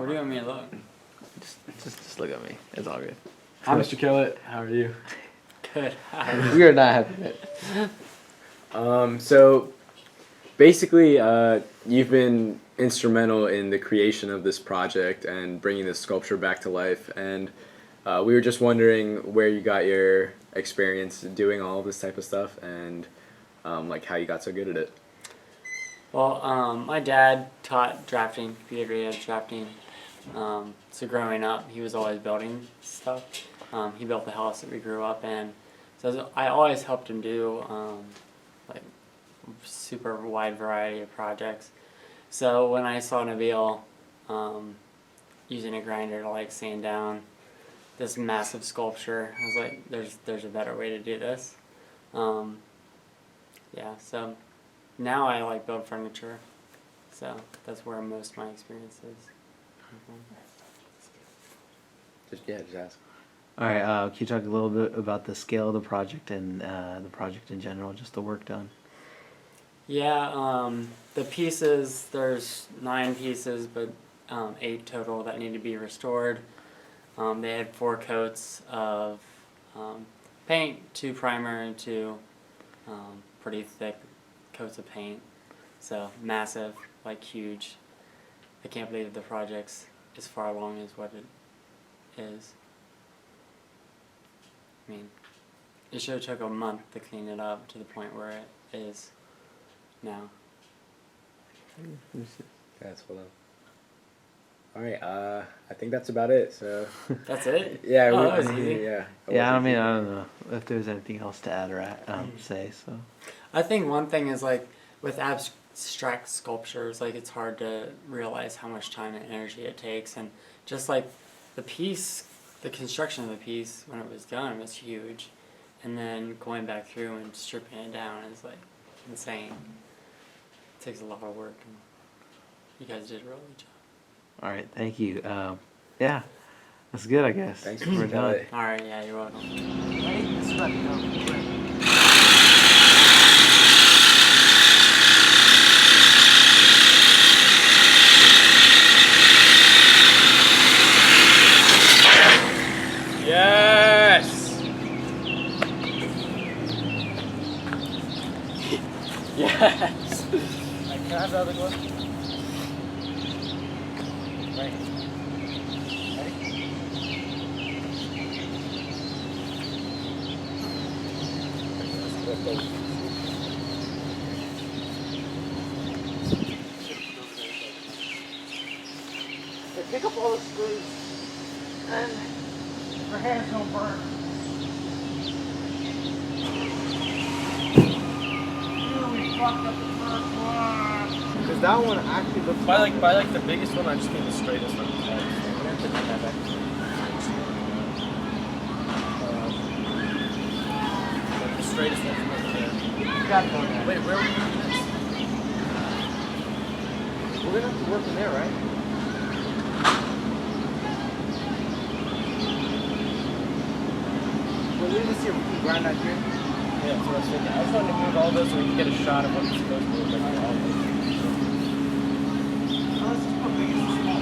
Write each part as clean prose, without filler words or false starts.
Where do you want me to look? Just look at me. It's all good. Hi, Mr. Killett. How are you? Good. We are not happy. So basically, you've been instrumental in the creation of this project and bringing this sculpture back to life. And we were just wondering where you got your experience doing all of this type of stuff and like how you got so good at it. Well, my dad taught drafting, computer drafting. So growing up, he was always building stuff. He built the house that we grew up in. So I always helped him do like super wide variety of projects. So when I saw Nabil using a grinder to like sand down this massive sculpture, I was like, there's a better way to do this. Yeah, so now I like build furniture. So that's where most of my experience is. Just ask. All right. Can you talk a little bit about the scale of the project and the project in general, just the work done? Yeah, the pieces, there's 9 pieces, but 8 total that need to be restored. They had 4 coats of paint, 2 primer, and 2 pretty thick coats of paint. So massive, like huge. I can't believe the project's as far along as what it is. I mean, it should have took a month to clean it up to the point where it is now. That's well done. All right, I think that's about it. So That's it? yeah, Oh, that was easy. yeah. Yeah, I mean, I don't know if there's anything else to add or say. So I think one thing is like with abstract sculptures, like it's hard to realize how much time and energy it takes, and just like the piece, the construction of the piece when it was done was huge, and then going back through and stripping it down is like insane. It takes a lot of work, and you guys did a really good job. all right, thank you. Yeah, that's good, I guess. Thanks We're for done. telling. All right, yeah, you're welcome. Yes. Yes. Can I have the other one? Right. Ready? Pick up all the screws and your hands don't burn. We fucked up the first one. Because that one actually looks. By like the biggest one, I just mean the straightest one. The straightest one from over there. You got it on there. Wait, where are we doing this? We're gonna have to work in there, right? We'll leave this here. We can grind that here. Yeah, that's what I was thinking. I just wanted to move all those so we can get a shot of what it's supposed to look like. All of them. Let's just put big and small.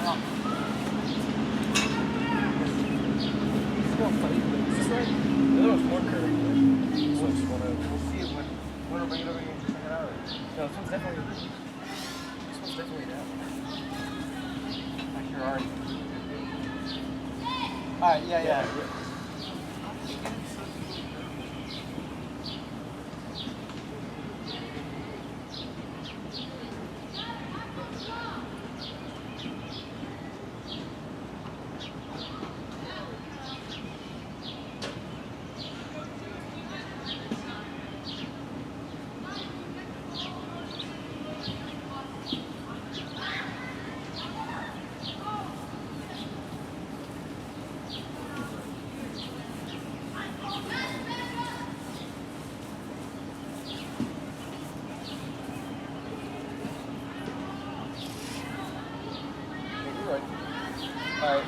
Is this right? The other one's more curvy. This one's one of. We'll see it when we're bringing it over here and check it out. No, this one's definitely. This one's definitely that. Like you're already. Alright, yeah.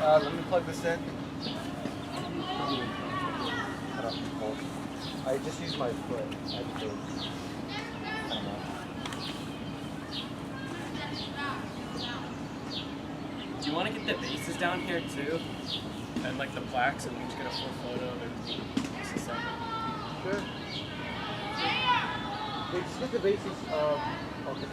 Alright, let me plug this in. I just used my foot. I had to I don't know. Do you want to get the bases down here too? And like the plaques, and we just get a full photo of everything. Sure. Wait, just get the bases. Okay.